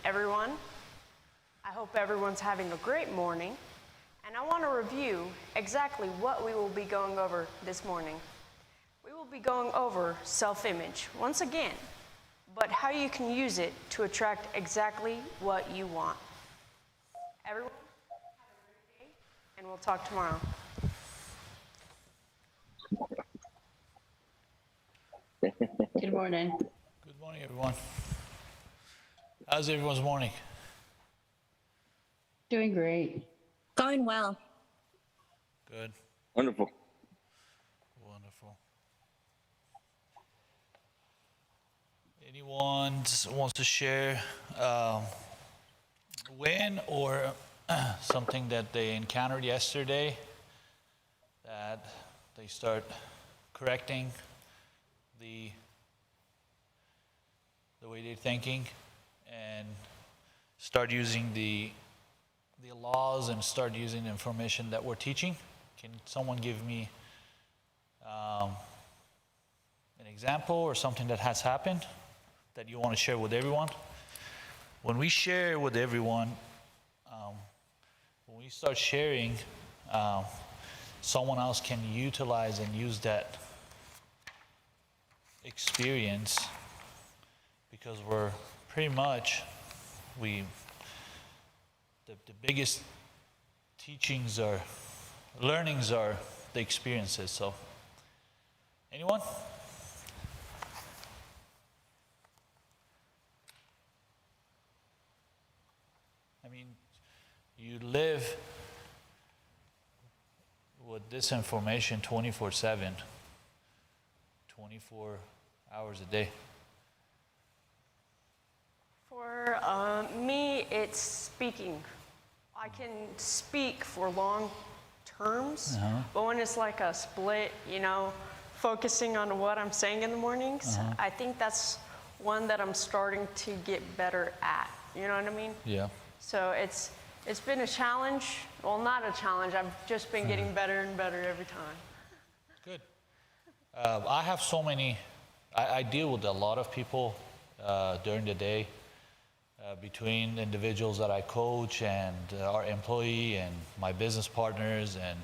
everyone. I hope everyone's having a great morning, and I want to review exactly what we will be going over this morning. We will be going over self-image once again, but how you can use it to attract exactly what you want. Everyone, have a great day, and we'll talk tomorrow. Good morning. Good morning, everyone. How's everyone's morning? Doing great. Going well. Good. Wonderful. Wonderful. Anyone wants to share win or something that they encountered yesterday that they start correcting the way they're thinking and start using the laws and start using the information that we're teaching? Can someone give me an example or something that has happened that you want to share with everyone? When we share with everyone, when we start sharing, someone else can utilize and use that experience, because we're pretty much, the biggest teachings or learnings are the experiences. So, anyone? I mean, you live with this information 24/7, 24 hours a day. For me, it's speaking. I can speak for long terms, but when it's like a split, focusing on what I'm saying in the mornings, I think that's one that I'm starting to get better at. You know what I mean? Yeah. So it's been a challenge. Well, not a challenge. I've just been getting better and better every time. Good. I have so many. I deal with a lot of people during the day, between individuals that I coach and our employee and my business partners and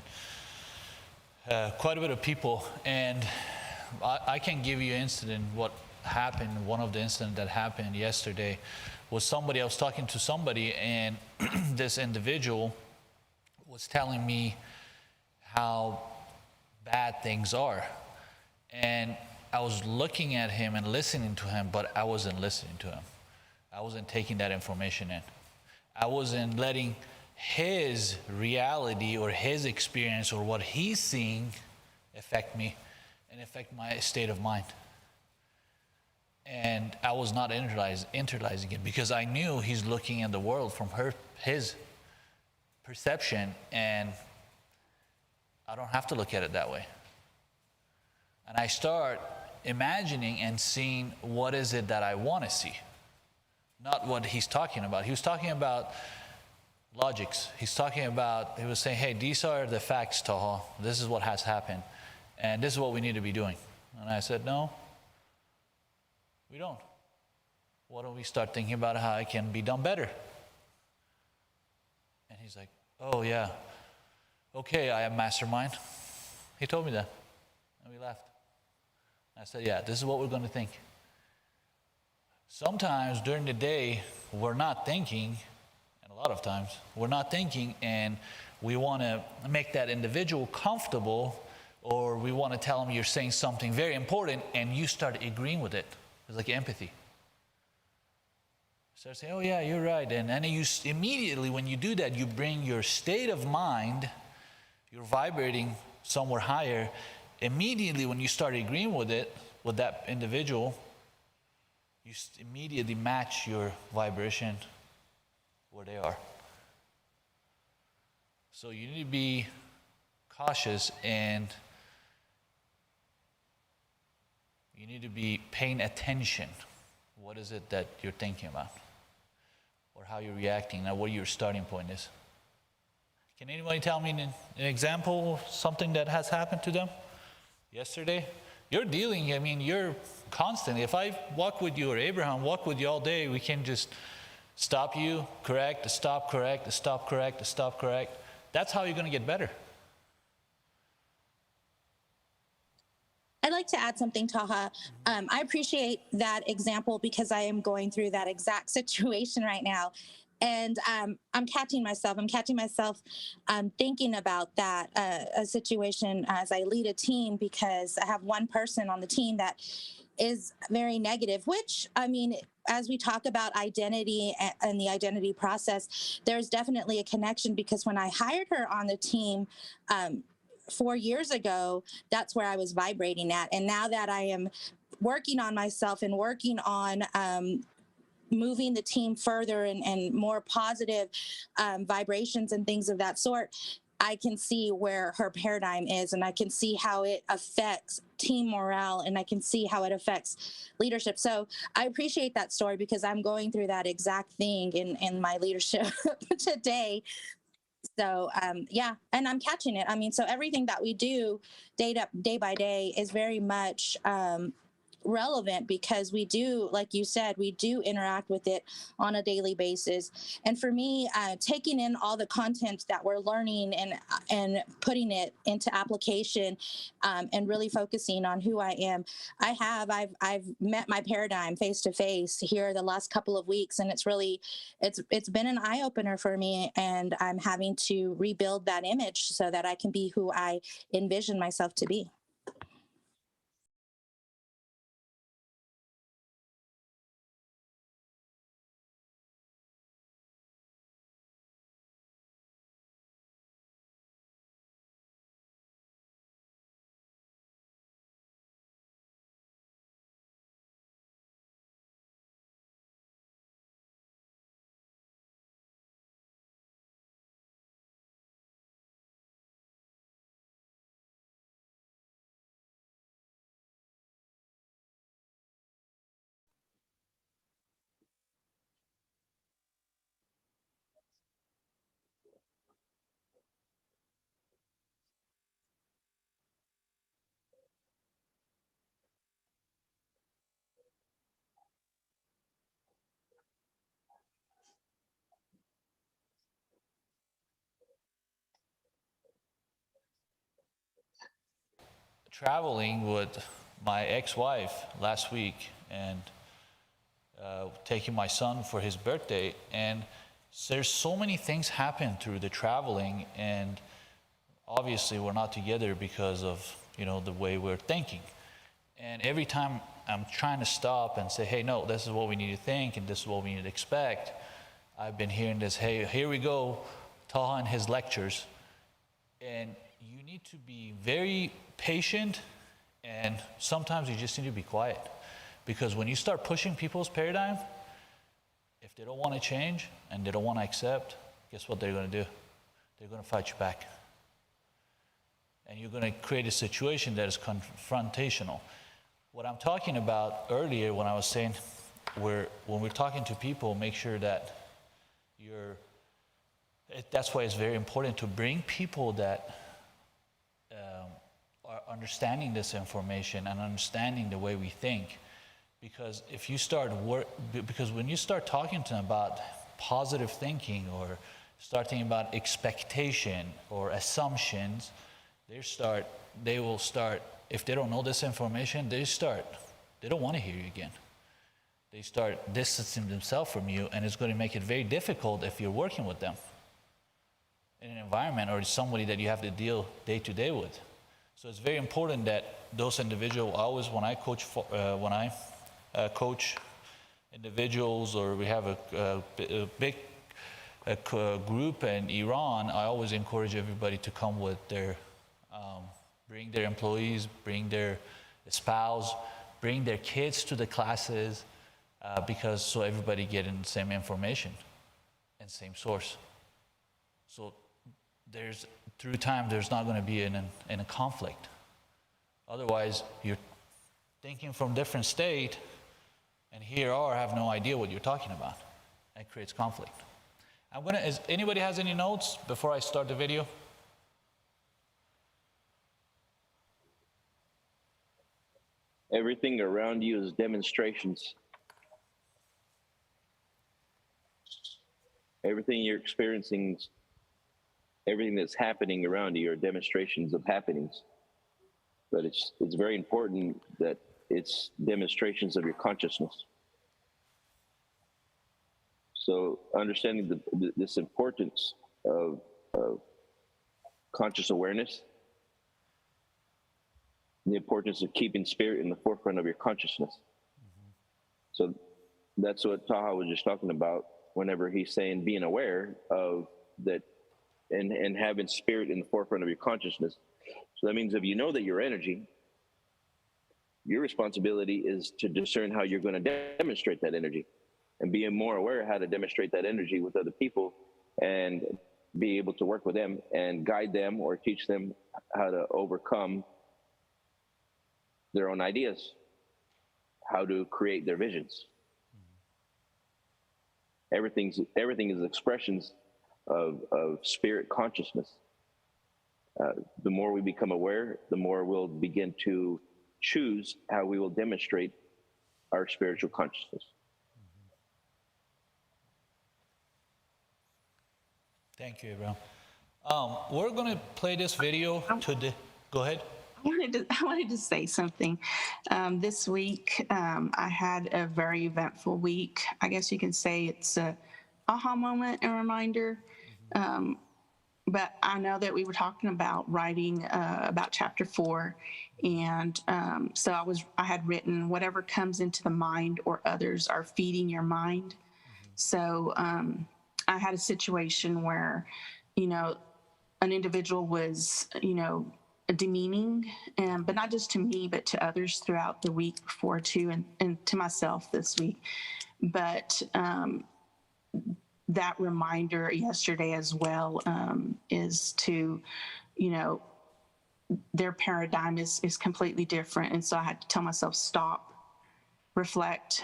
quite a bit of people. And I can give you an incident what happened. One of the incidents that happened yesterday was somebody, I was talking to somebody, and this individual was telling me how bad things are. And I was looking at him and listening to him, but I wasn't listening to him. I wasn't taking that information in. I wasn't letting his reality or his experience or what he's seeing affect me and affect my state of mind. And I was not internalizing it, because I knew he's looking at the world from his perception, and I don't have to look at it that way. And I start imagining and seeing what is it that I want to see, not what he's talking about. He was talking about logics. He was saying, hey, these are the facts, Taha. This is what has happened, and this is what we need to be doing. And I said, no, we don't. Why don't we start thinking about how it can be done better? And he's like, oh yeah, okay, I am mastermind. He told me that, and we laughed. I said, yeah, this is what we're going to think. Sometimes during the day, we're not thinking, and a lot of times, we're not thinking, and we want to make that individual comfortable, or we want to tell them you're saying something very important, and you start agreeing with it. It's like empathy. Start saying, oh yeah, you're right. And then you immediately, when you do that, you bring your state of mind, you're vibrating somewhere higher. Immediately when you start agreeing with it, with that individual, you immediately match your vibration where they are. So you need to be cautious, and you need to be paying attention. What is it that you're thinking about? Or how you're reacting, and what your starting point is. Can anybody tell me an example of something that has happened to them yesterday? You're constantly, if I walk with you or Abraham walk with you all day, we can just Stop you, correct, stop, correct, stop, correct, stop, correct. That's how you're going to get better. I'd like to add something, Taha. I appreciate that example because I am going through that exact situation right now. And I'm catching myself. Thinking about that a situation as I lead a team, because I have one person on the team that is very negative, which, I mean, as we talk about identity and the identity process, there's definitely a connection, because when I hired her on the team, 4 years ago, that's where I was vibrating at. And now that I am working on myself and working on moving the team further and more positive vibrations and things of that sort, I can see where her paradigm is, and I can see how it affects team morale, and I can see how it affects leadership. So I appreciate that story, because I'm going through that exact thing in my leadership today. So yeah, and I'm catching it. I mean, so everything that we do day by day is very much relevant, because we do, like you said, we do interact with it on a daily basis. And for me, taking in all the content that we're learning and putting it into application, and really focusing on who I am, I've met my paradigm face to face here the last couple of weeks, and it's been an eye opener for me, and I'm having to rebuild that image so that I can be who I envision myself to be. Traveling with my ex-wife last week, and taking my son for his birthday, and there's so many things happen through the traveling, and obviously we're not together because of the way we're thinking. And every time I'm trying to stop and say, hey, no, this is what we need to think and this is what we need to expect, I've been hearing this, hey, here we go, Taha and his lectures. And you need to be very patient, and sometimes you just need to be quiet. Because when you start pushing people's paradigm, if they don't want to change and they don't want to accept, guess what they're going to do? They're going to fight you back. And you're going to create a situation that is confrontational. What I'm talking about earlier when I was saying, when we're talking to people, make sure that that's why it's very important to bring people that are understanding this information and understanding the way we think. Because if you because when you start talking to them about positive thinking, or start thinking about expectation or assumptions, they will start, if they don't know this information, they don't want to hear you again. They start distancing themselves from you, and it's going to make it very difficult if you're working with them in an environment or somebody that you have to deal day to day with. So it's very important that those individuals, always when I coach individuals, or we have a big group in Iran, I always encourage everybody to come with bring their employees, bring their spouse, bring their kids to the classes, because so everybody getting the same information and same source. So through time, there's not going to be in a conflict. Otherwise, you're thinking from different state, and here or have no idea what you're talking about. It creates conflict. Anybody has any notes before I start the video? Everything around you is demonstrations. Everything you're experiencing, everything that's happening around you are demonstrations of happenings. But it's very important that it's demonstrations of your consciousness. So understanding this importance of conscious awareness, the importance of keeping spirit in the forefront of your consciousness. So that's what Taha was just talking about whenever he's saying being aware of that and having spirit in the forefront of your consciousness. So that means if you know that you're energy, your responsibility is to discern how you're going to demonstrate that energy and being more aware of how to demonstrate that energy with other people and be able to work with them and guide them or teach them how to overcome their own ideas, how to create their visions. Everything is expressions of spirit consciousness. The more we become aware, the more we'll begin to choose how we will demonstrate our spiritual consciousness. Thank you, Abraham. We're going to play this video today. Go ahead. I wanted to say something. This week, I had a very eventful week. I guess you can say it's a aha moment, a reminder. But I know that we were talking about writing about chapter 4, and so I had written whatever comes into the mind or others are feeding your mind. So I had a situation where, an individual was, demeaning, but not just to me, but to others throughout the week before too, and to myself this week. But that reminder yesterday as well is to, their paradigm is completely different. And so I had to tell myself, stop, reflect,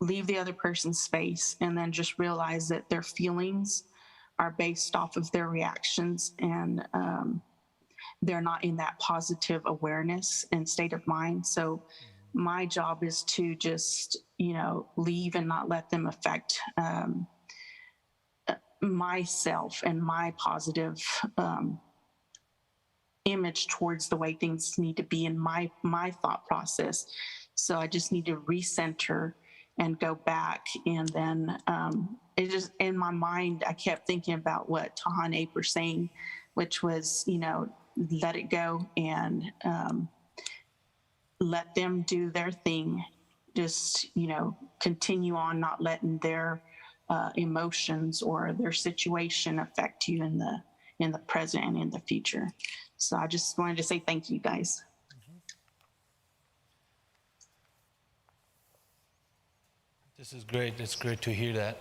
leave the other person's space, and then just realize that their feelings are based off of their reactions, and they're not in that positive awareness and state of mind. So my job is to just, leave and not let them affect myself and my positive image towards the way things need to be in my thought process. So I just need to recenter and go back. And then it just, in my mind, I kept thinking about what Taha and Abe were saying, which was, let it go and let them do their thing. Just, continue on, not letting their emotions or their situation affect you in the present and in the future. So I just wanted to say thank you, guys. This is great. It's great to hear that.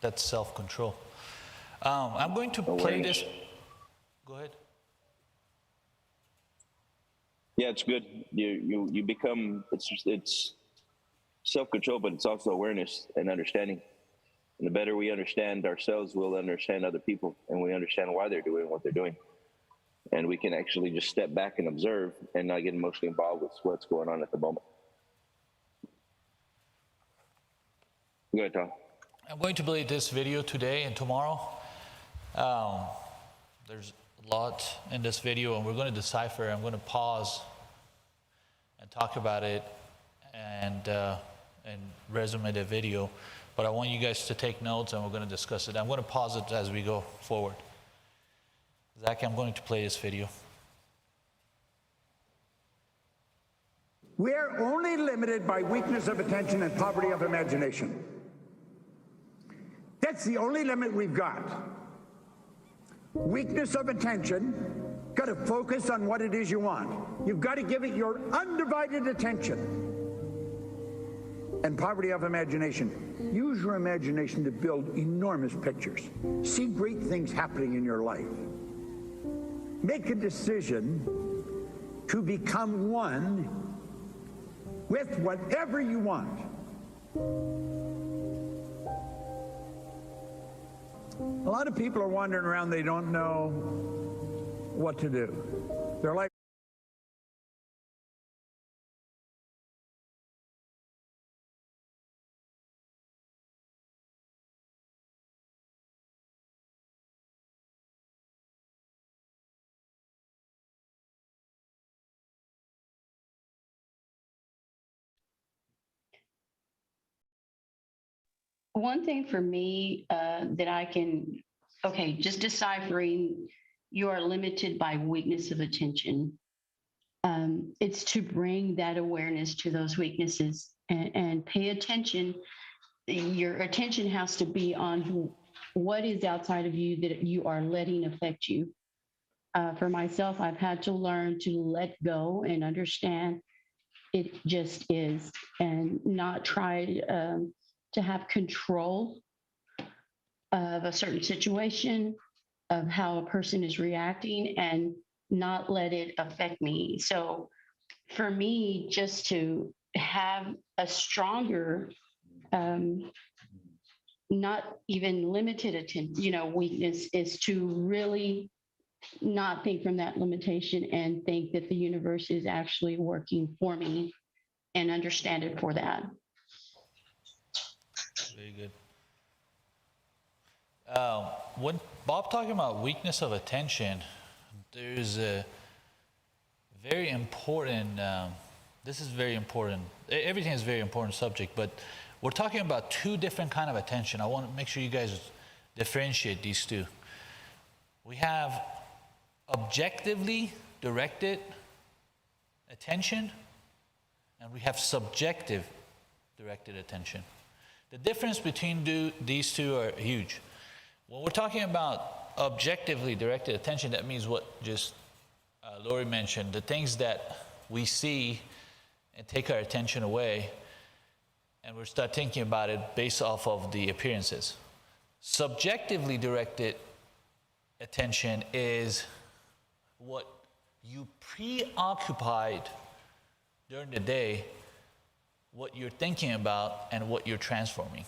That's self-control. I'm going to play this. Go ahead. Yeah, it's good. You become, it's self-control, but it's also awareness and understanding. And the better we understand ourselves, we'll understand other people, and we understand why they're doing what they're doing. And we can actually just step back and observe and not get emotionally involved with what's going on at the moment. Go ahead, Tom. I'm going to play this video today and tomorrow. There's a lot in this video, and we're going to decipher. I'm going to pause and talk about it and resume the video. But I want you guys to take notes, and we're going to discuss it. I'm going to pause it as we go forward. Zach, I'm going to play this video. We're only limited by weakness of attention and poverty of imagination. That's the only limit we've got. Weakness of attention, got to focus on what it is you want. You've got to give it your undivided attention. And poverty of imagination. Use your imagination to build enormous pictures. See great things happening in your life. Make a decision to become one with whatever you want. A lot of people are wandering around, they don't know what to do. They're like one thing for me that I can, okay, just deciphering, you are limited by weakness of attention. It's to bring that awareness to those weaknesses and pay attention. Your attention has to be on what is outside of you that you are letting affect you. For myself, I've had to learn to let go and understand it just is, and not try to have control of a certain situation, of how a person is reacting, and not let it affect me. So for me, just to have a stronger, not even limited attention, weakness, is to really not think from that limitation and think that the universe is actually working for me and understand it for that. Very good. When Bob talking about weakness of attention, there's a very important, this is very important, everything is very important subject, but we're talking about two different kind of attention. I want to make sure you guys differentiate these two. We have objectively directed attention, and we have subjective directed attention. The difference between these two are huge. When we're talking about objectively directed attention, that means what just Lori mentioned, the things that we see and take our attention away, and we start thinking about it based off of the appearances. Subjectively directed attention is what you preoccupied during the day, what you're thinking about, and what you're transforming.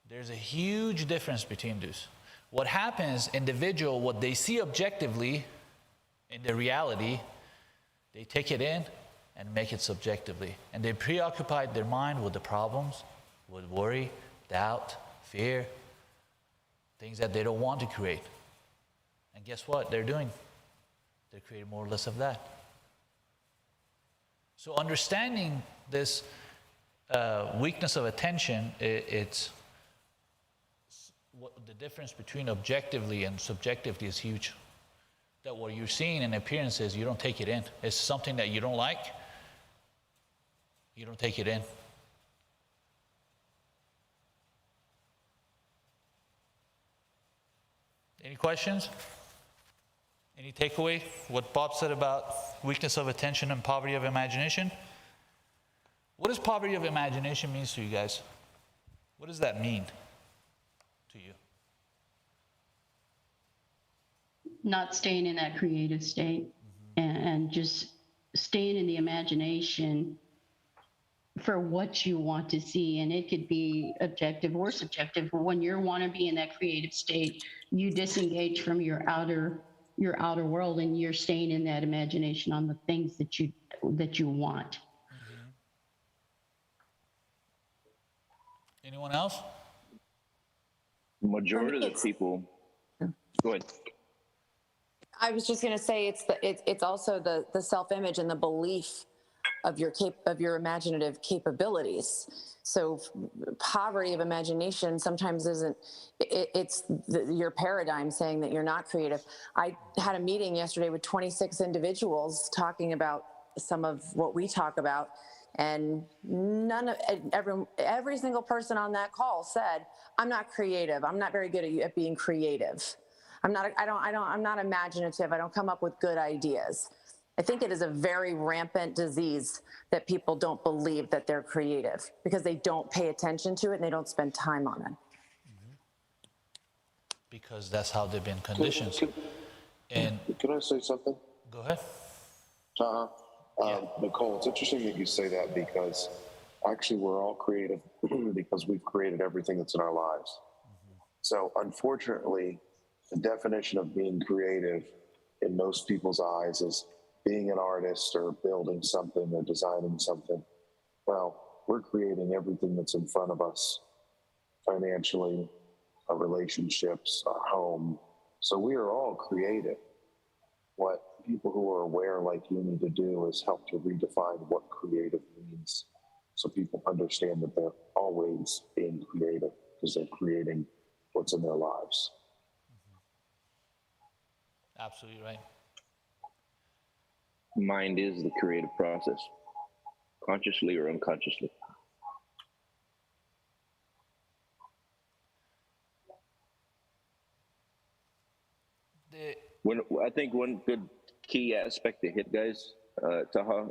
There's a huge difference between those. What happens, individual, what they see objectively in the reality, they take it in and make it subjectively. And they preoccupied their mind with the problems, with worry, doubt, fear, things that they don't want to create. And guess what they're doing? They're creating more or less of that. So understanding this weakness of attention, it's what the difference between objectively and subjectively is huge. That what you're seeing in appearances, you don't take it in. It's something that you don't like, you don't take it in. Any questions? Any takeaway? What Bob said about weakness of attention and poverty of imagination? What does poverty of imagination mean to you guys? What does that mean to you? Not staying in that creative state, and just staying in the imagination for what you want to see. And it could be objective or subjective. When you want to be in that creative state, you disengage from your outer world, and you're staying in that imagination on the things that you want. Anyone else? Majority of the people. Go ahead. I was just going to say it's also the self-image and the belief of your imaginative capabilities. So poverty of imagination sometimes isn't, it's your paradigm saying that you're not creative. I had a meeting yesterday with 26 individuals talking about some of what we talk about, and every single person on that call said, I'm not creative. I'm not very good at being creative. I'm not imaginative. I don't come up with good ideas. I think it is a very rampant disease that people don't believe that they're creative because they don't pay attention to it and they don't spend time on it. Because that's how they've been conditioned. And can I say something? Go ahead. Nicole, it's interesting that you say that, because actually we're all creative because we've created everything that's in our lives. So unfortunately, the definition of being creative in most people's eyes is being an artist or building something or designing something. Well, we're creating everything that's in front of us financially, our relationships, our home. So we are all creative. What people who are aware like you need to do is help to redefine what creative means, so people understand that they're always being creative. because they're creating what's in their lives. Absolutely right. Mind is the creative process, consciously or unconsciously. I think one good key aspect to hit, guys, Taha,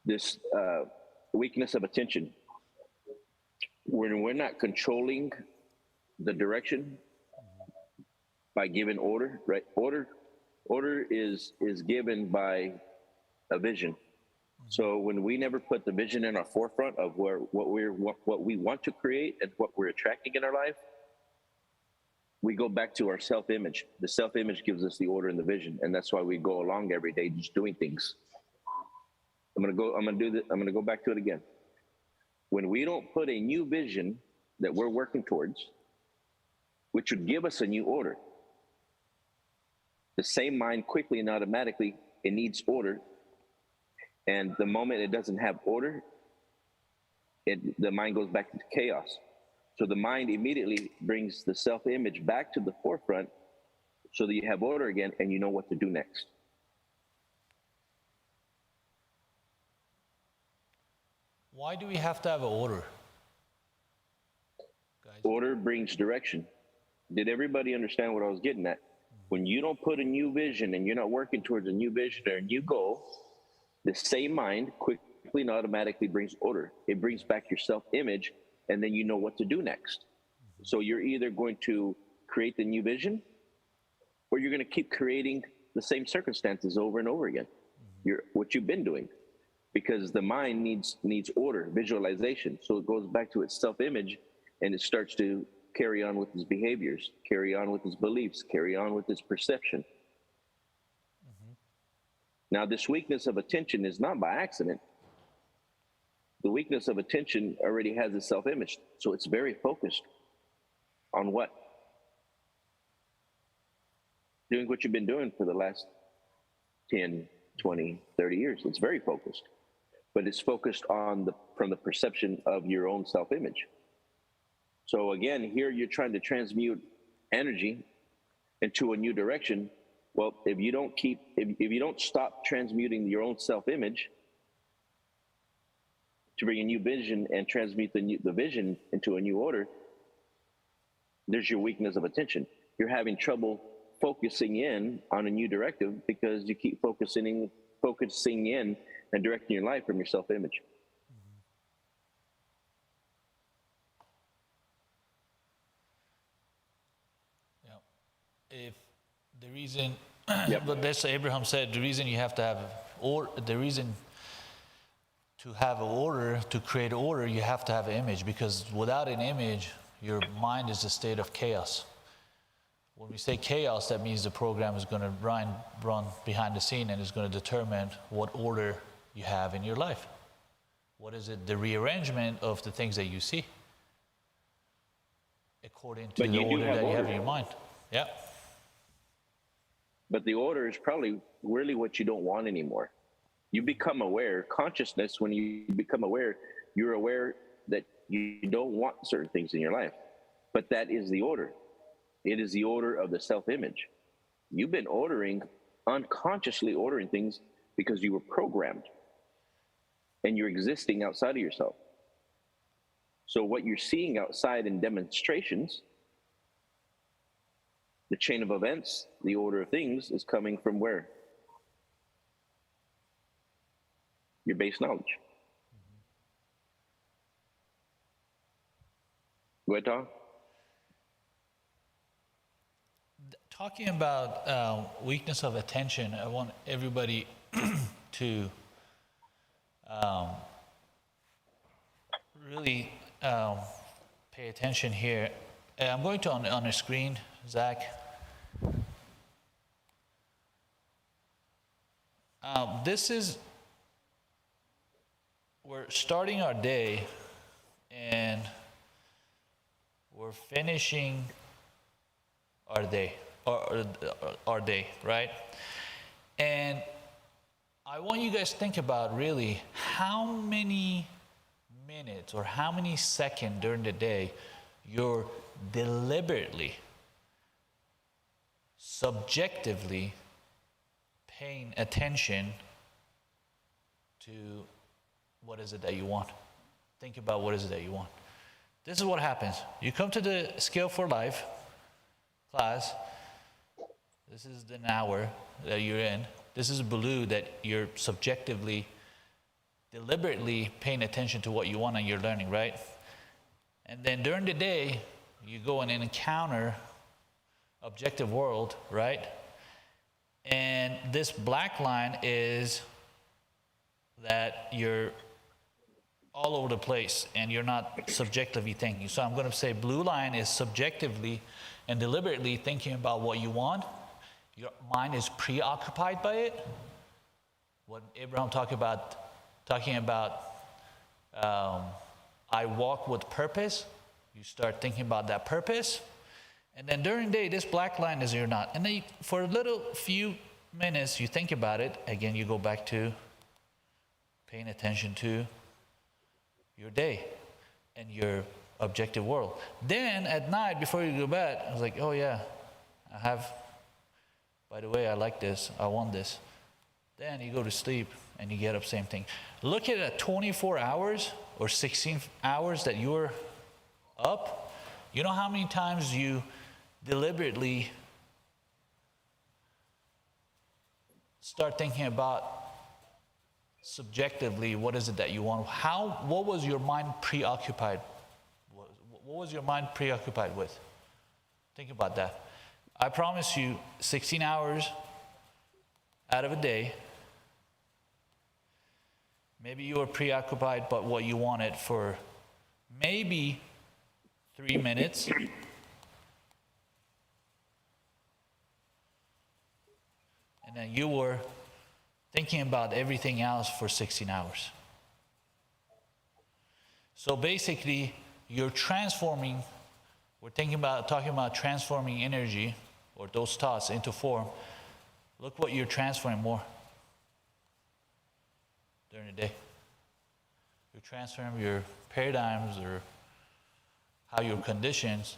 this weakness of attention. When we're not controlling the direction by giving order, right? Order is given by a vision. So when we never put the vision in our forefront of what we want to create and what we're attracting in our life, we go back to our self-image. The self-image gives us the order and the vision, and that's why we go along every day just doing things. I'm gonna go back to it again. When we don't put a new vision that we're working towards, which would give us a new order, the same mind quickly and automatically, it needs order. And the moment it doesn't have order, the mind goes back to chaos. So the mind immediately brings the self-image back to the forefront so that you have order again and you know what to do next. Why do we have to have an order? Guys? Order brings direction. Did everybody understand what I was getting at? When you don't put a new vision and you're not working towards a new vision or a new goal, the same mind quickly and automatically brings order. It brings back your self-image, and then you know what to do next. So you're either going to create the new vision, or you're going to keep creating the same circumstances over and over again. What you've been doing, because the mind needs order, visualization. So it goes back to its self-image, and it starts to carry on with its behaviors, carry on with its beliefs, carry on with its perception. Now, this weakness of attention is not by accident. The weakness of attention already has a self-image, so it's very focused on what? Doing what you've been doing for the last 10, 20, 30 years. It's very focused, but it's focused on from the perception of your own self-image. So again, here you're trying to transmute energy into a new direction. Well, if you don't stop transmuting your own self-image to bring a new vision and transmute the vision into a new order, there's your weakness of attention. You're having trouble focusing in on a new directive because you keep focusing in and directing your life from your self-image. If the reason, but that's Abraham said, the reason you have to have, or the reason to have an order, to create order, you have to have an image, because without an image, your mind is a state of chaos. When we say chaos, that means the program is going to run behind the scene and is going to determine what order you have in your life. What is it? The rearrangement of the things that you see according to the order that you have in your mind. Yeah. But the order is probably really what you don't want anymore. You become aware. Consciousness, when you become aware, you're aware that you don't want certain things in your life. But that is the order. It is the order of the self-image. You've been unconsciously ordering things because you were programmed. And you're existing outside of yourself. So what you're seeing outside in demonstrations, the chain of events, the order of things is coming from where? Your base knowledge. Go ahead, Tom. Talking about weakness of attention, I want everybody to really pay attention here. I'm going to on the screen, Zach. We're starting our day and we're finishing our day, right? And I want you guys to think about really how many minutes or how many seconds during the day you're deliberately, subjectively paying attention to what is it that you want. Think about what is it that you want. This is what happens. You come to the Scale for Life class. This is an hour that you're in. This is blue that you're subjectively, deliberately paying attention to what you want and you're learning, right? And then during the day, you go and encounter objective world, right? And this black line is that you're all over the place and you're not subjectively thinking. So I'm going to say blue line is subjectively and deliberately thinking about what you want. Your mind is preoccupied by it. What Abraham talking about, I walk with purpose. You start thinking about that purpose. And then during the day, this black line is you're not. And then for a little few minutes, you think about it. Again, you go back to paying attention to your day and your objective world. Then at night, before you go to bed, I was like, oh yeah, by the way, I like this, I want this. Then you go to sleep and you get up, same thing. Look at 24 hours or 16 hours that you're up. You know how many times you deliberately start thinking about subjectively what is it that you want? What was your mind preoccupied? What was your mind preoccupied with? Think about that. I promise you 16 hours out of a day, maybe you were preoccupied by what you wanted for maybe 3 minutes. And then you were thinking about everything else for 16 hours. So basically, you're transforming, talking about transforming energy or those thoughts into form. Look what you're transferring more during the day. You're transferring your paradigms or how your conditions,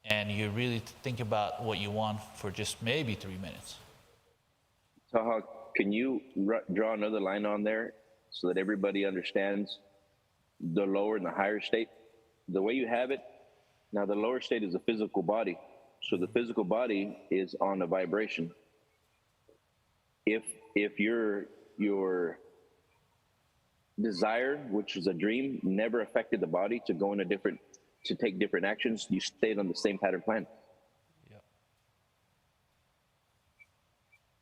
and you really think about what you want for just maybe 3 minutes. Taha, can you draw another line on there so that everybody understands the lower and the higher state? The way you have it, now the lower state is the physical body. So the physical body is on a vibration. If your desire, which is a dream, never affected the body to take different actions, you stayed on the same pattern plan. Yeah.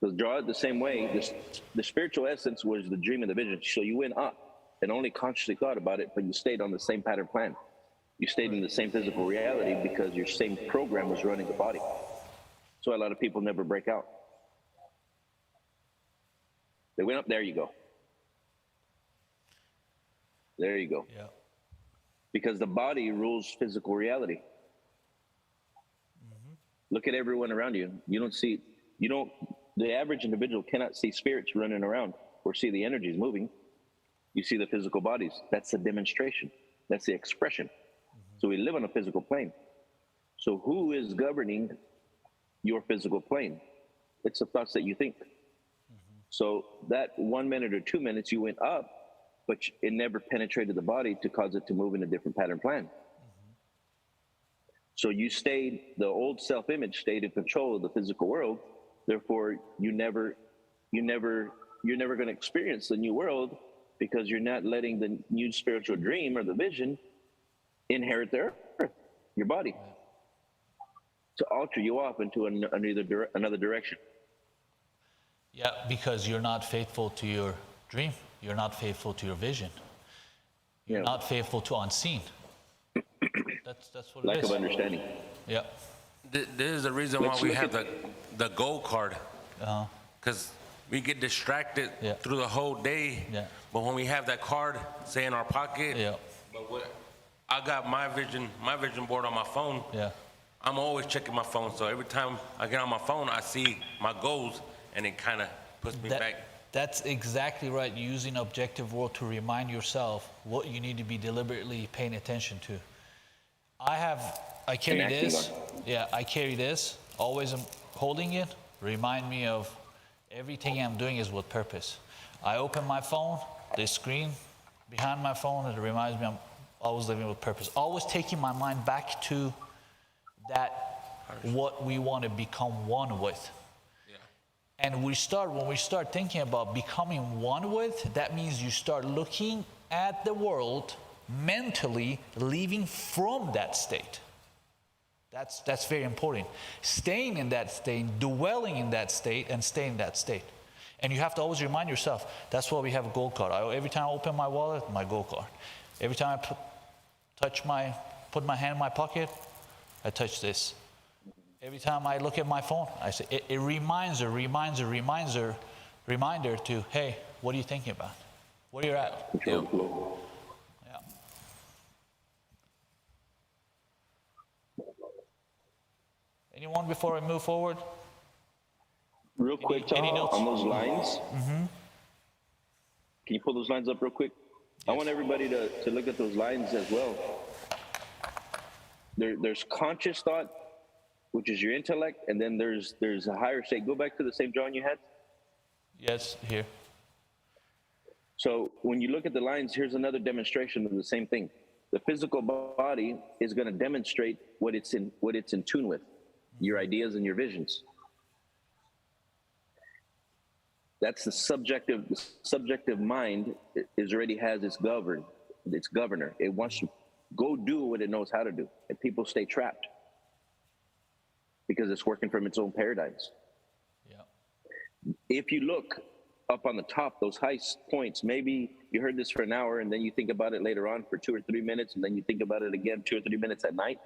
So draw it the same way. The spiritual essence was the dream and the vision. So you went up and only consciously thought about it, but you stayed on the same pattern plan. You stayed in the same physical reality because your same program was running the body. So a lot of people never break out. They went up, there you go. There you go. Yeah. Because the body rules physical reality. Mm-hmm. Look at everyone around you. The average individual cannot see spirits running around or see the energies moving. You see the physical bodies. That's the demonstration. That's the expression. Mm-hmm. So we live on a physical plane. So who is governing your physical plane? It's the thoughts that you think. Mm-hmm. So that 1 minute or 2 minutes you went up, but it never penetrated the body to cause it to move in a different pattern plan. Mm-hmm. So you stayed, the old self-image stayed in control of the physical world. Therefore, you're never going to experience the new world because you're not letting the new spiritual dream or the vision inherit the earth, your body, to alter you off into another direction. Yeah, because you're not faithful to your dream. You're not faithful to your vision. You're not faithful to unseen. That's what it is. Lack of understanding. Yeah. This is the reason why we have the gold card. Because we get distracted through the whole day. Yeah. But when we have that card, say in our pocket, I got my vision board on my phone. Yeah. I'm always checking my phone. So every time I get on my phone, I see my goals, and it kind of puts me back. That's exactly right. Using objective world to remind yourself what you need to be deliberately paying attention to. I carry this. Yeah, I carry this. Always I'm holding it. Remind me of everything I'm doing is with purpose. I open my phone, the screen behind my phone, it reminds me I'm always living with purpose. Always taking my mind back to that, what we want to become one with. And when we start thinking about becoming one with, that means you start looking at the world mentally, leaving from that state. That's very important. Staying in that state, dwelling in that state, and staying in that state. And you have to always remind yourself, that's why we have a gold card. Every time I open my wallet, my gold card. Every time I put my hand in my pocket, I touch this. Every time I look at my phone, I say, it reminder to, hey, what are you thinking about? Where you're at? Yeah. Anyone before I move forward? Real quick, Tom, on those lines. Can you pull those lines up real quick? Yes. I want everybody to look at those lines as well. There's conscious thought, which is your intellect, and then there's a higher state. Go back to the same drawing you had. Yes, here. So when you look at the lines, here's another demonstration of the same thing. The physical body is going to demonstrate what it's in tune with, your ideas and your visions. That's the subjective mind already has its governor. It wants to go do what it knows how to do, and people stay trapped because it's working from its own paradigms. Yeah. If you look up on the top, those high points, maybe you heard this for an hour and then you think about it later on for 2 or 3 minutes, and then you think about it again 2 or 3 minutes at night.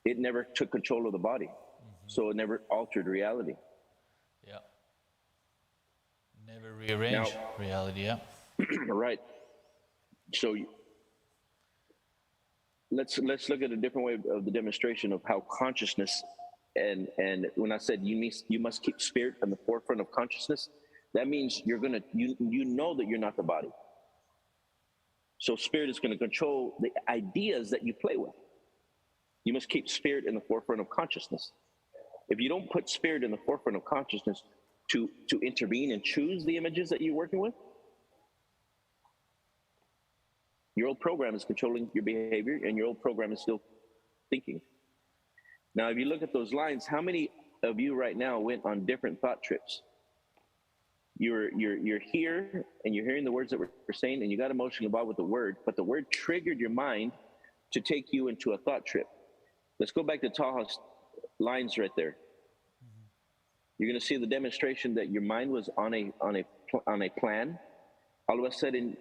It never took control of the body. So it never altered reality. Yeah. Never rearranged reality, yeah. Right. So let's look at a different way of the demonstration of how consciousness, and when I said you must keep spirit in the forefront of consciousness, that means you know that you're not the body. So spirit is going to control the ideas that you play with. You must keep spirit in the forefront of consciousness. If you don't put spirit in the forefront of consciousness to intervene and choose the images that you're working with, your old program is controlling your behavior, and your old program is still thinking. Now, if you look at those lines, how many of you right now went on different thought trips? You're here, and you're hearing the words that we're saying, and you got emotionally involved with the word, but the word triggered your mind to take you into a thought trip. Let's go back to Taha's lines right there. You're going to see the demonstration that your mind was on a plan. All of a sudden,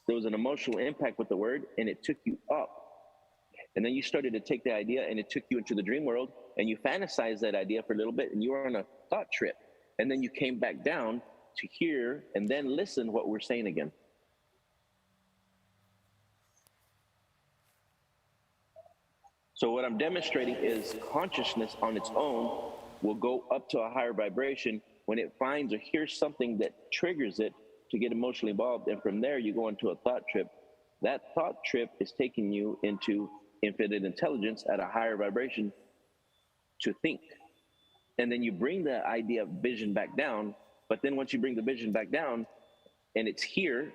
there was an emotional impact with the word, and it took you up. And then you started to take the idea, and it took you into the dream world, and you fantasized that idea for a little bit, and you were on a thought trip. And then you came back down to hear and then listen what we're saying again. So what I'm demonstrating is consciousness on its own will go up to a higher vibration when it finds or hears something that triggers it to get emotionally involved. And from there, you go into a thought trip. That thought trip is taking you into infinite intelligence at a higher vibration to think. And then you bring the idea of vision back down. But then once you bring the vision back down and it's here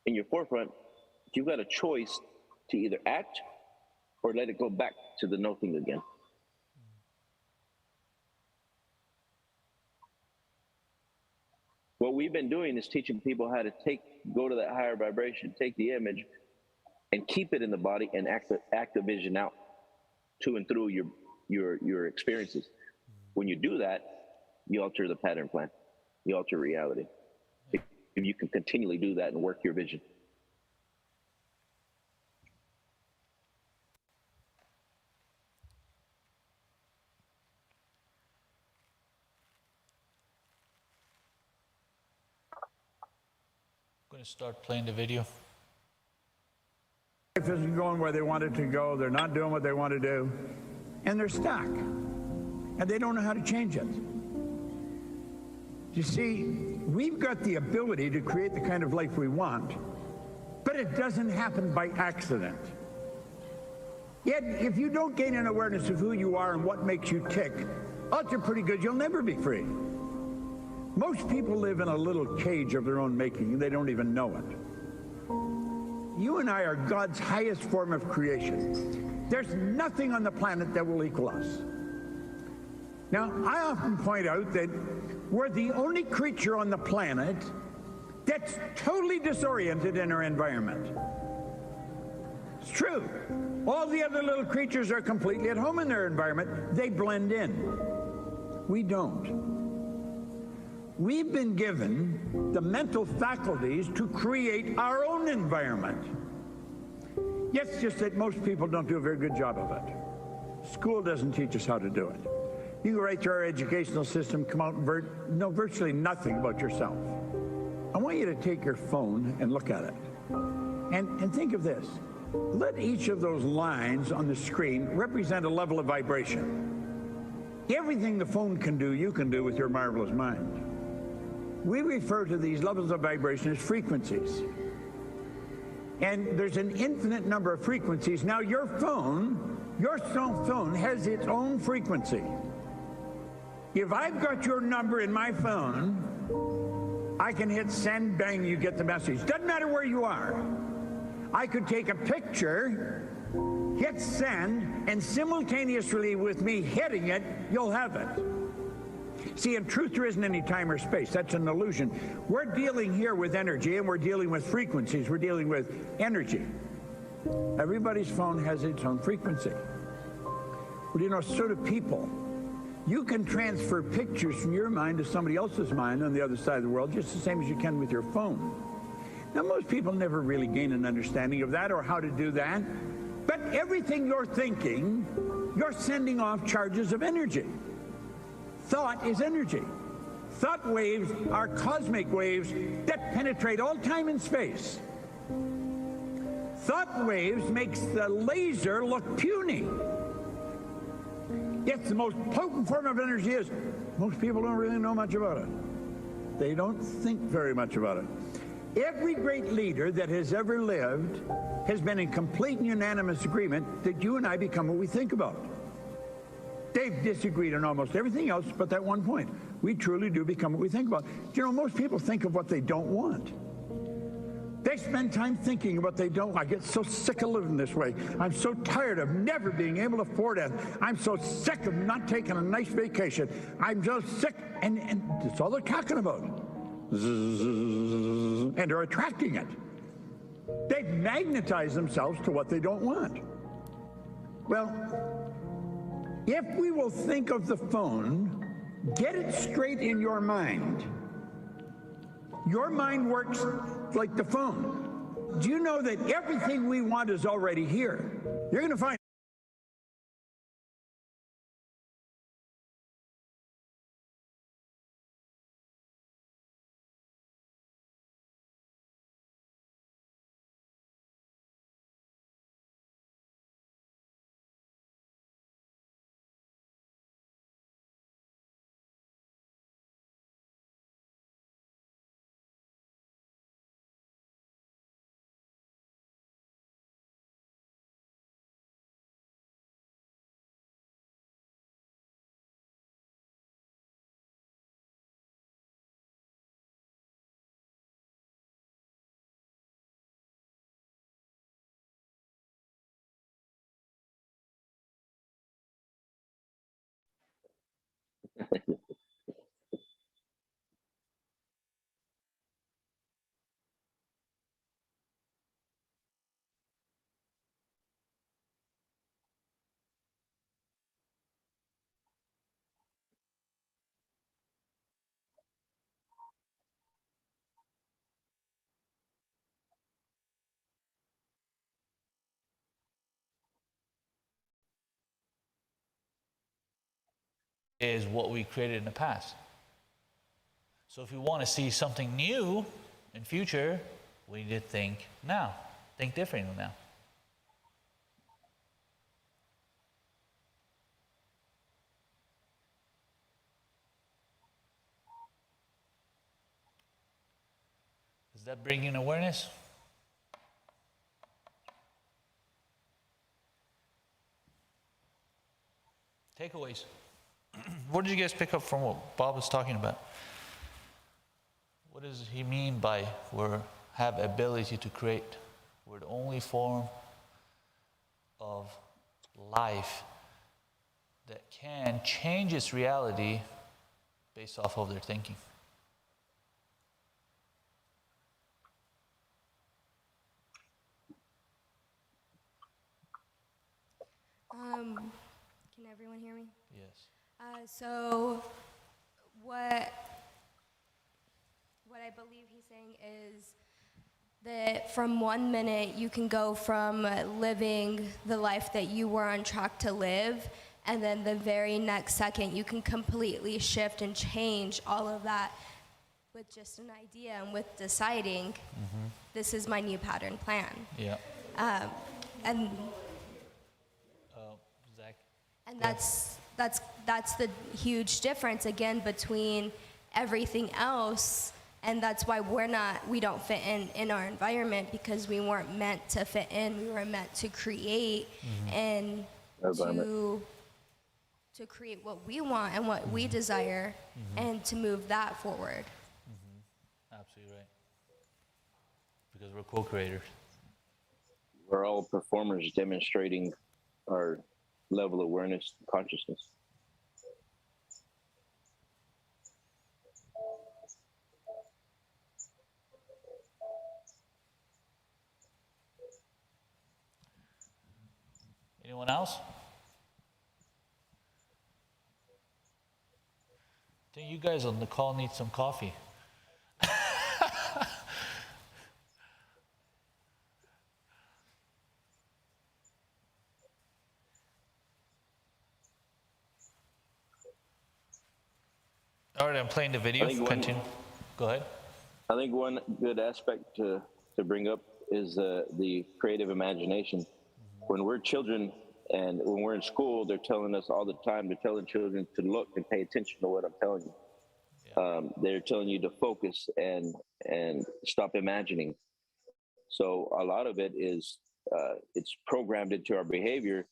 in your forefront, you've got a choice to either act or let it go back to the no thing again. What we've been doing is teaching people how to go to that higher vibration, take the image and keep it in the body and act the vision out to and through your experiences. When you do that, you alter the pattern plan. You alter reality. If you can continually do that and work your vision. I'm going to start playing the video. Life isn't going where they want it to go. They're not doing what they want to do. And they're stuck. And they don't know how to change it. You see, we've got the ability to create the kind of life we want, but it doesn't happen by accident. Yet, if you don't gain an awareness of who you are and what makes you tick, odds are pretty good you'll never be free. Most people live in a little cage of their own making, and they don't even know it. You and I are God's highest form of creation. There's nothing on the planet that will equal us. Now, I often point out that we're the only creature on the planet that's totally disoriented in our environment. It's true. All the other little creatures are completely at home in their environment. They blend in. We don't. We've been given the mental faculties to create our own environment. Yes, it's just that most people don't do a very good job of it. School doesn't teach us how to do it. You go right through our educational system, come out and know virtually nothing about yourself. I want you to take your phone and look at it. And think of this. Let each of those lines on the screen represent a level of vibration. Everything the phone can do, you can do with your marvelous mind. We refer to these levels of vibration as frequencies. And there's an infinite number of frequencies. Now your cell phone has its own frequency. If I've got your number in my phone, I can hit send, bang, you get the message. Doesn't matter where you are. I could take a picture, hit send, and simultaneously with me hitting it, you'll have it. See, in truth, there isn't any time or space. That's an illusion. We're dealing here with energy, and we're dealing with frequencies. We're dealing with energy. Everybody's phone has its own frequency. Well, you know, so do people. You can transfer pictures from your mind to somebody else's mind on the other side of the world just the same as you can with your phone. Now, most people never really gain an understanding of that or how to do that. But everything you're thinking, you're sending off charges of energy. Thought is energy. Thought waves are cosmic waves that penetrate all time and space. Thought waves makes the laser look puny. Yet the most potent form of energy is, most people don't really know much about it. They don't think very much about it. Every great leader that has ever lived has been in complete and unanimous agreement that you and I become what we think about. They've disagreed on almost everything else but that one point. We truly do become what we think about. You know, most people think of what they don't want. They spend time thinking about what they don't want. I get so sick of living this way. I'm so tired of never being able to afford it. I'm so sick of not taking a nice vacation. I'm so sick, and that's all they're talking about. And they're attracting it. They've magnetized themselves to what they don't want. Well, if we will think of the phone, get it straight in your mind. Your mind works like the phone. Do you know that everything we want is already here? You're going to find is what we created in the past. So if we want to see something new in future, we need to think now. Think differently now. that bringing awareness? Takeaways. What did you guys pick up from what Bob was talking about? What does he mean by we have ability to create? We're the only form of life that can change its reality based off of their thinking. Can everyone hear me? Yes. So what I believe he's saying is that from 1 minute you can go from living the life that you were on track to live, and then the very next second you can completely shift and change all of that with just an idea and with deciding this is my new pattern plan. Yeah. And Zach. And that's the huge difference again between everything else, and that's why we don't fit in our environment, because we weren't meant to fit in. We were meant to create and to create what we want and what we desire, and to move that forward. Absolutely right. Because we're co-creators. We're all performers demonstrating our level of awareness and consciousness. Anyone else? I think you guys on the call need some coffee. All right, I'm playing the video. Continue. Go ahead. I think one good aspect to bring up is the creative imagination. When we're children and when we're in school, they're telling us all the time, they're telling children to look and pay attention to what I'm telling you. Yeah. They're telling you to focus and stop imagining. So a lot of it is, it's programmed into our behavior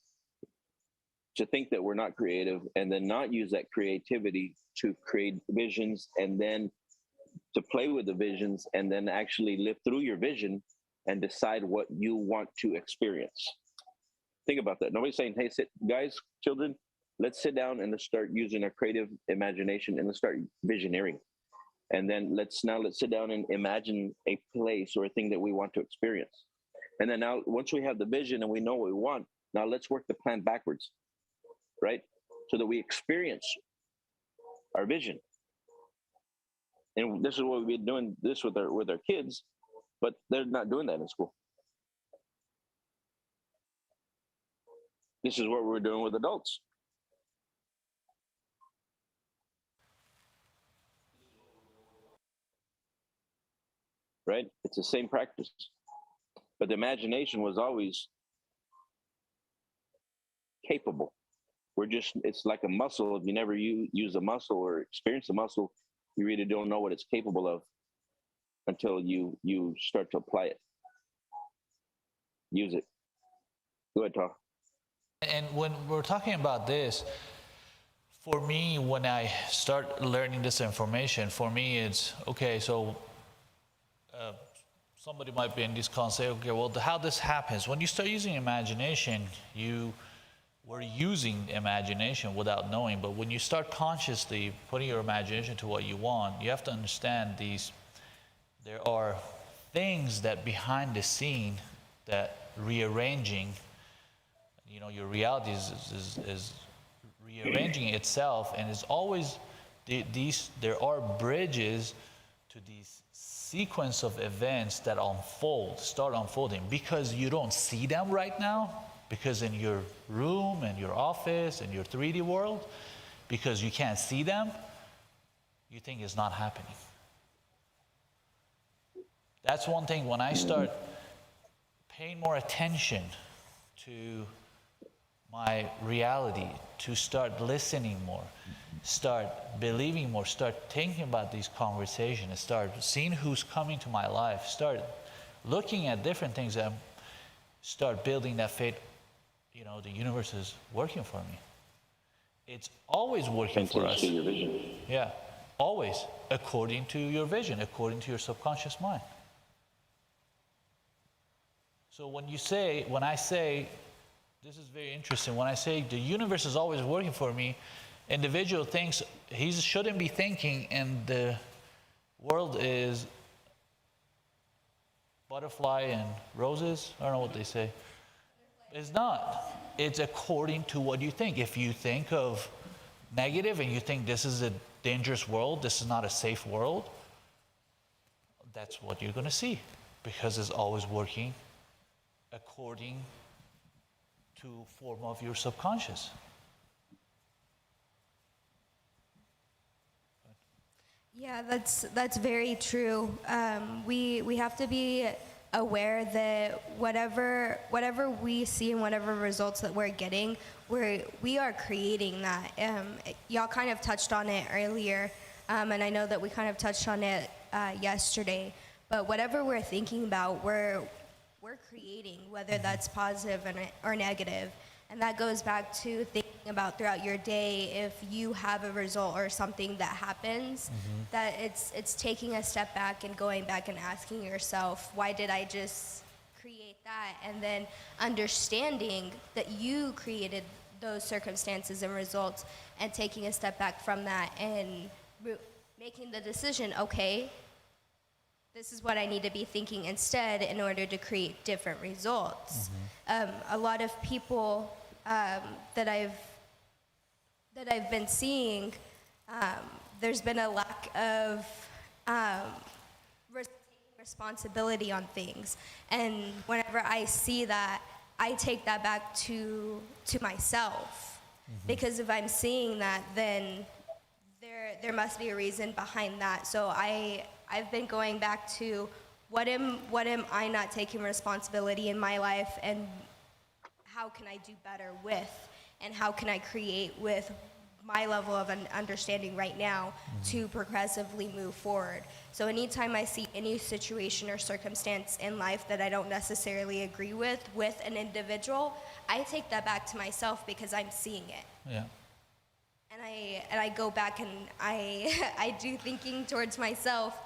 to think that we're not creative, and then not use that creativity to create visions, and then to play with the visions, and then actually live through your vision and decide what you want to experience. Think about that. Nobody's saying, hey, guys, children, let's sit down and let's start using our creative imagination and let's start visioneering. And then let's sit down and imagine a place or a thing that we want to experience. And then now, once we have the vision and we know what we want, now let's work the plan backwards, right? So that we experience our vision. And this is what we've been doing this with our kids, but they're not doing that in school. This is what we're doing with adults. Right? It's the same practice. But the imagination was always capable. It's like a muscle. If you never use a muscle or experience a muscle, you really don't know what it's capable of until you start to apply it. Use it. Go ahead, Tom. And when we're talking about this, for me, when I start learning this information, for me it's, okay, so somebody might be in this call and say, okay, well, how this happens. When you start using imagination, we're using imagination without knowing, but when you start consciously putting your imagination to what you want, you have to understand there are things that behind the scene that rearranging, your reality is rearranging itself, and it's always there are bridges to these sequence of events that start unfolding, because you don't see them right now, because in your room, in your office, in your 3D world, because you can't see them, you think it's not happening. That's one thing. When I start paying more attention to my reality, to start listening more, start believing more, start thinking about these conversations, start seeing who's coming to my life, start looking at different things, and start building that faith, you know, the universe is working for me. It's always working for us. Your vision. Yeah, always according to your vision, according to your subconscious mind. So when I say, this is very interesting, when I say the universe is always working for me, individual thinks he shouldn't be thinking, and the world is butterfly and roses. I don't know what they say. It's not. It's according to what you think. If you think of negative and you think this is a dangerous world, this is not a safe world, that's what you're going to see, because it's always working according to form of your subconscious. Yeah, that's very true. We have to be aware that whatever we see and whatever results that we're getting, we are creating that. Y'all kind of touched on it earlier, and I know that we kind of touched on it yesterday. But whatever we're thinking about, we're creating, whether that's positive or negative. And that goes back to thinking about throughout your day, if you have a result or something that happens, that it's taking a step back and going back and asking yourself, why did I just create that? And then understanding that you created those circumstances and results, and taking a step back from that and making the decision, okay, this is what I need to be thinking instead in order to create different results. A lot of people that I've been seeing, there's been a lack of responsibility on things, and whenever I see that, I take that back to myself, because if I'm seeing that, then there must be a reason behind that. So I've been going back to what am I not taking responsibility in my life, and how can I do better with, and how can I create with my level of understanding right now to progressively move forward. So anytime I see any situation or circumstance in life that I don't necessarily agree with an individual, I take that back to myself because I'm seeing it. Yeah. And I go back and I do thinking towards myself,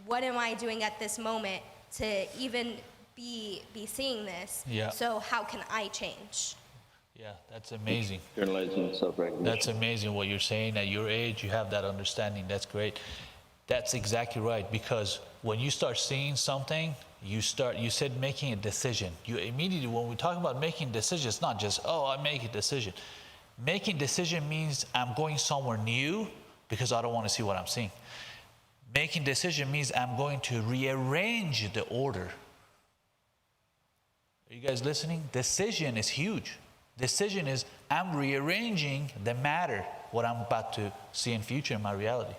what am I doing at this moment to even be seeing this? Yeah. So how can I change? Yeah, that's amazing. Internalizing self-recognition. That's amazing what you're saying. At your age, you have that understanding. That's great. That's exactly right, because when you start seeing something, you said making a decision. You immediately, when we talk about making decisions, it's not just, oh, I make a decision. Making decision means I'm going somewhere new because I don't want to see what I'm seeing. Making decision means I'm going to rearrange the order. Are you guys listening? Decision is huge. Decision is I'm rearranging the matter, what I'm about to see in future in my reality.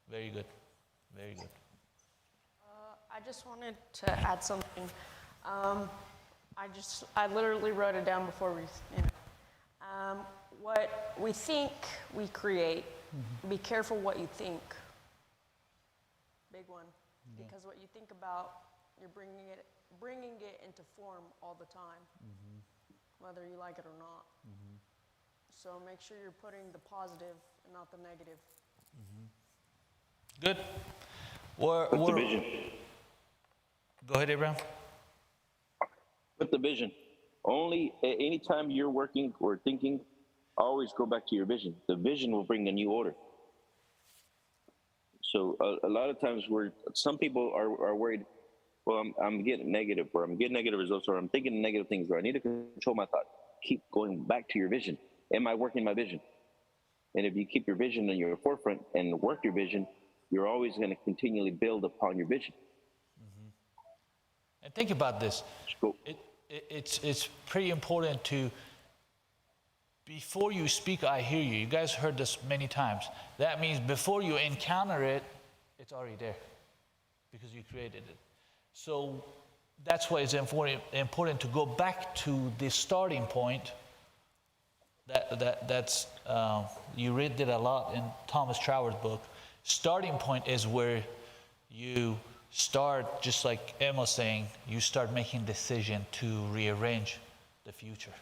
Very good. Very good. I just wanted to add something. I literally wrote it down before we, what we think, we create. Be careful what you think. Big one. Yeah. Because what you think about, you're bringing it into form all the time, whether you like it or not. So make sure you're putting the positive and not the negative. Good. What's the vision? Go ahead, Abraham. With the vision. Only anytime you're working or thinking, always go back to your vision. The vision will bring a new order. So a lot of times some people are worried, well, I'm getting negative, or I'm getting negative results, or I'm thinking negative things, or I need to control my thought. Keep going back to your vision. Am I working my vision? And if you keep your vision in your forefront and work your vision, you're always going to continually build upon your vision. And think about this. It's pretty important to, before you speak, I hear you. You guys heard this many times. That means before you encounter it, it's already there because you created it. So that's why it's important to go back to the starting point That's you read it a lot in Thomas Trower's book. Starting point is where you start, just like Emma's saying, you start making decision to rearrange the future.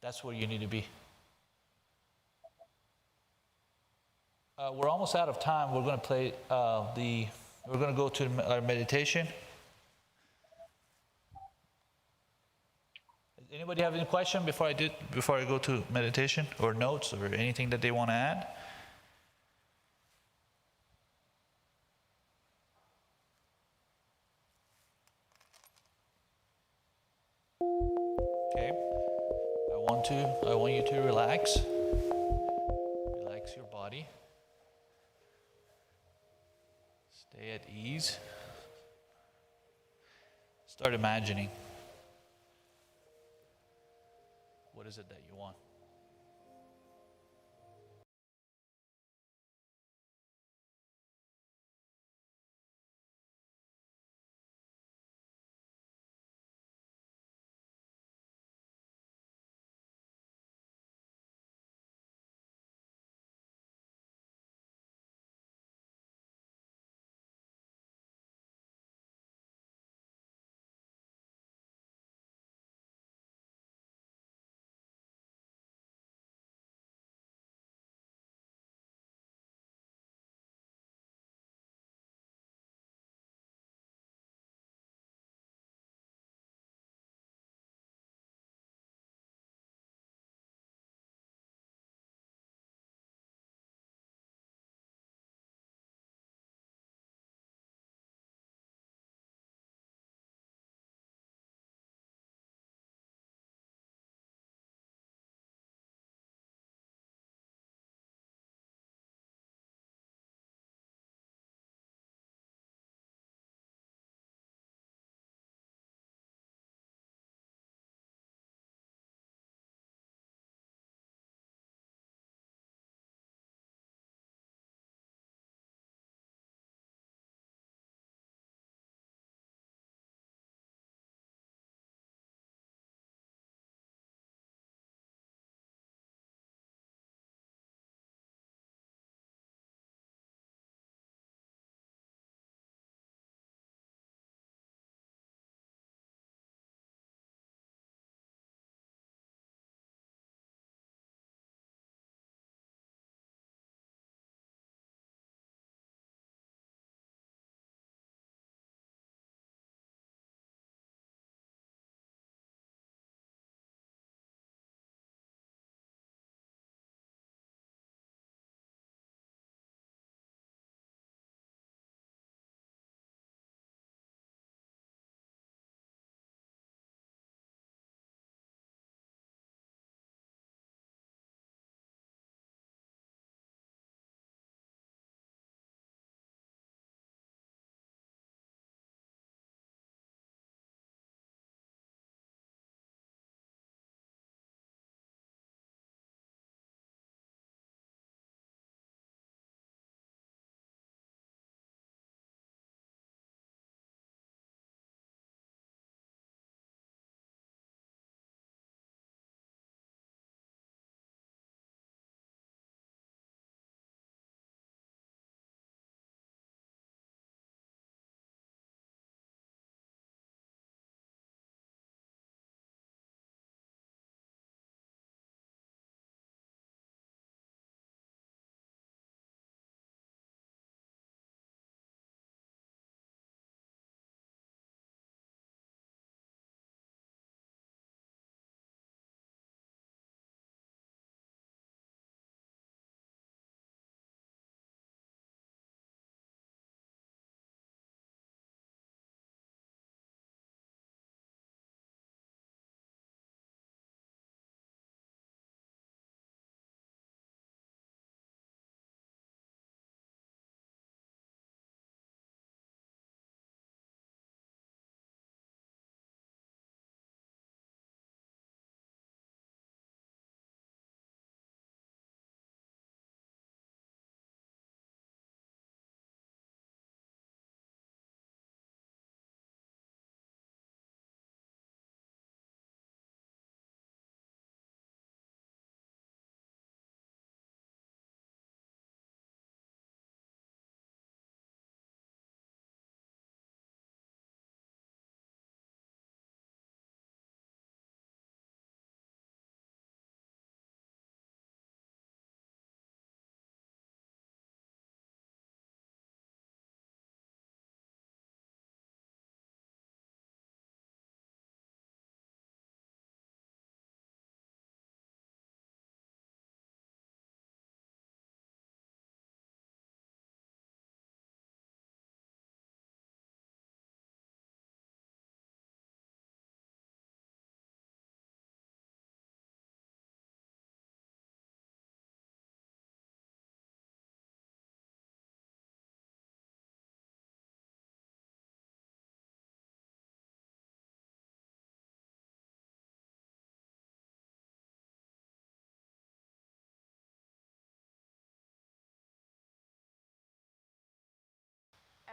That's where you need to be. We're almost out of time. We're going to play we're going to go to our meditation. Anybody have any question before I go to meditation, or notes, or anything that they want to add? Okay. I want you to relax. Relax your body. Stay at ease. Start imagining. What is it that you want?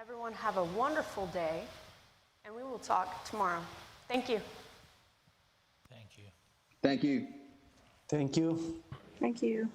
Everyone have a wonderful day, and we will talk tomorrow. Thank you. Thank you. Thank you. Thank you. Thank you.